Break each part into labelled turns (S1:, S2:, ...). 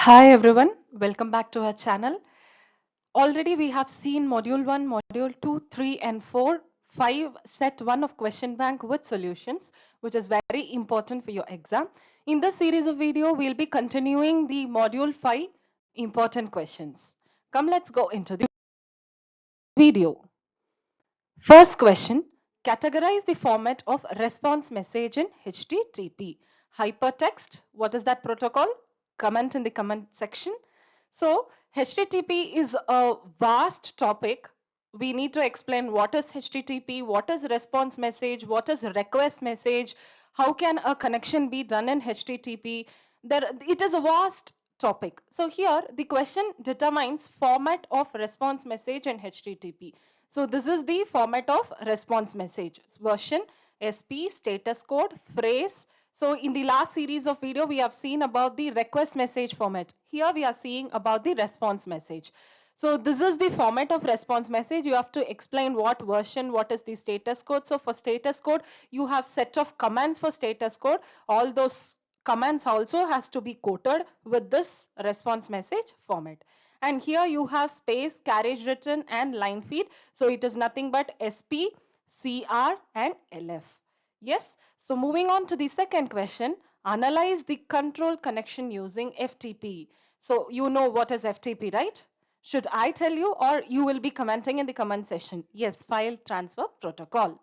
S1: Hi everyone, welcome back to our channel. Already we have seen module 1, module 2, 3 and 4, 5 set 1 of question bank with solutions, which is very important for your exam. In this series of video, we'll be continuing the module 5 important questions. Come, let's go into the video. First question, categorize the format of response message in HTTP. Hypertext, what is that protocol? Comment in the comment section. So HTTP is a vast topic. We need to explain what is HTTP, what is response message, what is request message, how can a connection be done in HTTP. It is a vast topic. So here the question determines format of response message in HTTP. So this is the format of response message. Version, SP, status code, phrase. So in the last series of video, we have seen about the request message format. Here we are seeing about the response message. So this is the format of response message. You have to explain what version, what is the status code. So for status code, you have set of commands for status code. All those commands also has to be quoted with this response message format. And here you have space, carriage return and line feed. So it is nothing but SP, CR and LF. Yes. So moving on to the second question, analyze the control connection using FTP. So you know what is FTP, right? Should I tell you or you will be commenting in the comment section? Yes, file transfer protocol.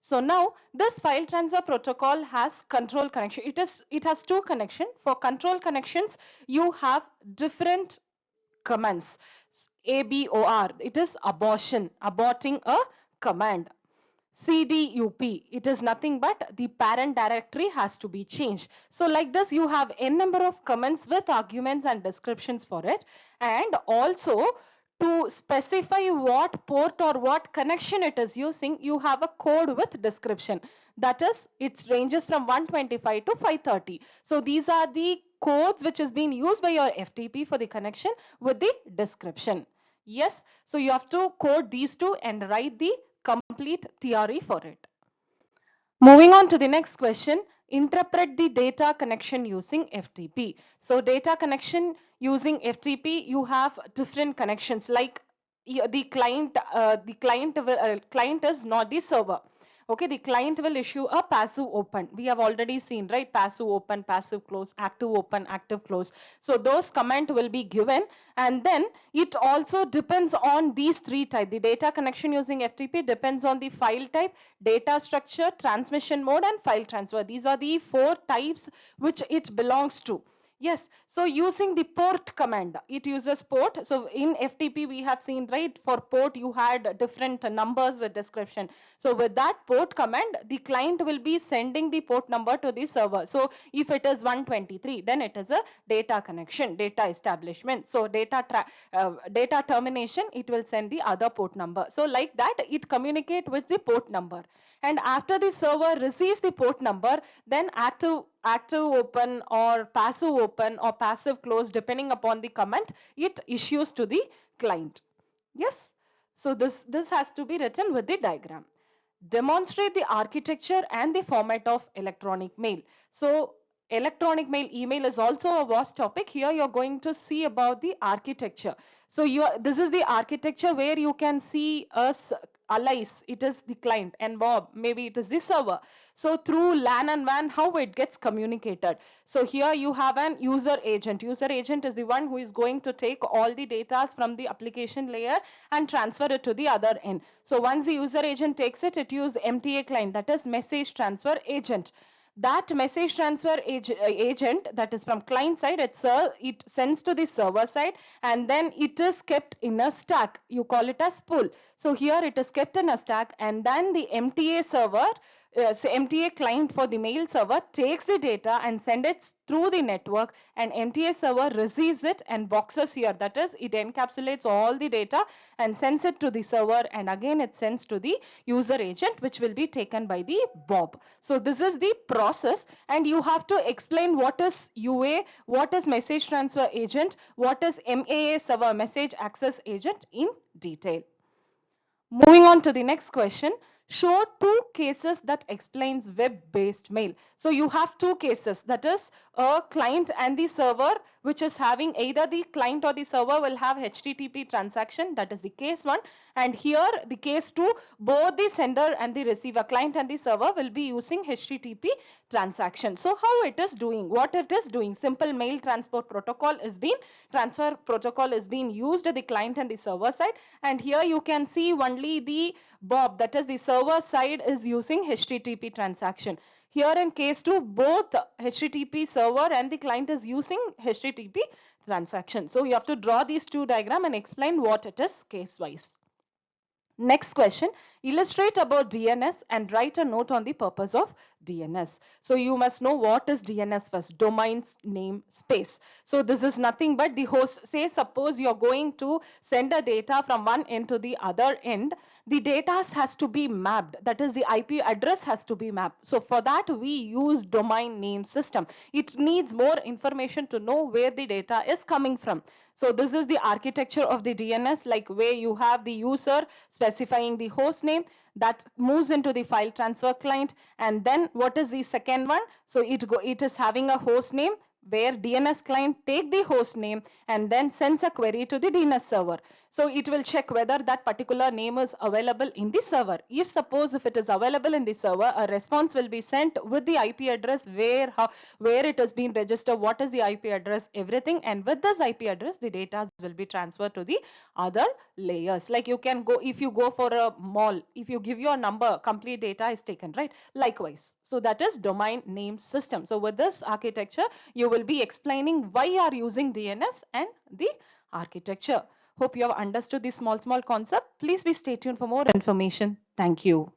S1: So now this file transfer protocol has control connection. It has two connections. For control connections, you have different commands. ABOR, it is abortion, aborting a command. CDUP, it is nothing but the parent directory has to be changed. So like this, you have n number of comments with arguments and descriptions for it. And also to specify what port or what connection it is using, you have a code with description. That is, it ranges from 125 to 530. So these are the codes which is being used by your FTP for the connection with the description. Yes, so you have to code these two and write the complete theory for it. Moving on to the next question, interpret the data connection using FTP. So data connection using FTP, you have different connections like the client is not the server. Okay, the client will issue a passive open. We have already seen, right? Passive open, passive close, active open, active close. So those command will be given, and then it also depends on these three types. The data connection using FTP depends on the file type, data structure, transmission mode, and file transfer. These are the four types which it belongs to. Yes, so using the port command, it uses port. So in FTP, we have seen, right, for port, you had different numbers with description. So with that port command, the client will be sending the port number to the server. So if it is 123, then it is a data connection, data establishment. So data termination, it will send the other port number. So like that, it communicate with the port number. And after the server receives the port number, then active open or passive close, depending upon the command, it issues to the client. Yes. So this has to be written with the diagram. Demonstrate the architecture and the format of electronic mail. So electronic mail, email is also a vast topic. Here you're going to see about the architecture. So this is the architecture where you can see us Alice, it is the client, and Bob, maybe it is the server. So through LAN and WAN, how it gets communicated. So here you have an user agent. User agent is the one who is going to take all the data from the application layer and transfer it to the other end. So once the user agent takes it, it uses MTA client, that is message transfer agent. That message transfer agent, that is from client side, it sends to the server side, and then it is kept in a stack. You call it as pool. So here it is kept in a stack, and then the MTA server, so MTA client for the mail server takes the data and send it through the network, and MTA server receives it and boxes here. That is, it encapsulates all the data and sends it to the server, and again it sends to the user agent, which will be taken by the Bob. So this is the process, and you have to explain what is UA, what is message transfer agent, what is MAA server, message access agent, in detail. Moving on to the next question. Show two cases that explains web-based mail. So you have two cases, that is a client and the server, which is having either the client or the server will have HTTP transaction, that is the case one, and here the case two, both the sender and the receiver, client and the server, will be using HTTP transaction. So how it is doing, what it is doing, simple mail transport protocol is being transfer protocol is being used at the client and the server side, and here you can see only the Bob, that is the server side, is using HTTP transaction. Here in case 2, both HTTP server and the client is using HTTP transaction. So you have to draw these two diagram and explain what it is case wise. Next question, illustrate about DNS and write a note on the purpose of DNS. So you must know what is DNS first, domain name space. So this is nothing but the host, say suppose you're going to send a data from one end to the other end, the data has to be mapped, that is the IP address has to be mapped. So for that we use domain name system. It needs more information to know where the data is coming from. So this is the architecture of the DNS, like where you have the user specifying the host name that moves into the file transfer client, and then what is the second one? So it is having a host name where DNS client take the host name and then sends a query to the DNS server. So it will check whether that particular name is available in the server. If suppose if it is available in the server, a response will be sent with the IP address, where it has been registered, what is the IP address, everything, and with this IP address the data will be transferred to the other layers. Like you can go, if you go for a mall, if you give your number, complete data is taken, right? Likewise, so that is domain name system. So with this architecture you will be explaining why you are using DNS and the architecture. Hope you have understood this small concept. Please be stay tuned for more information. Thank you.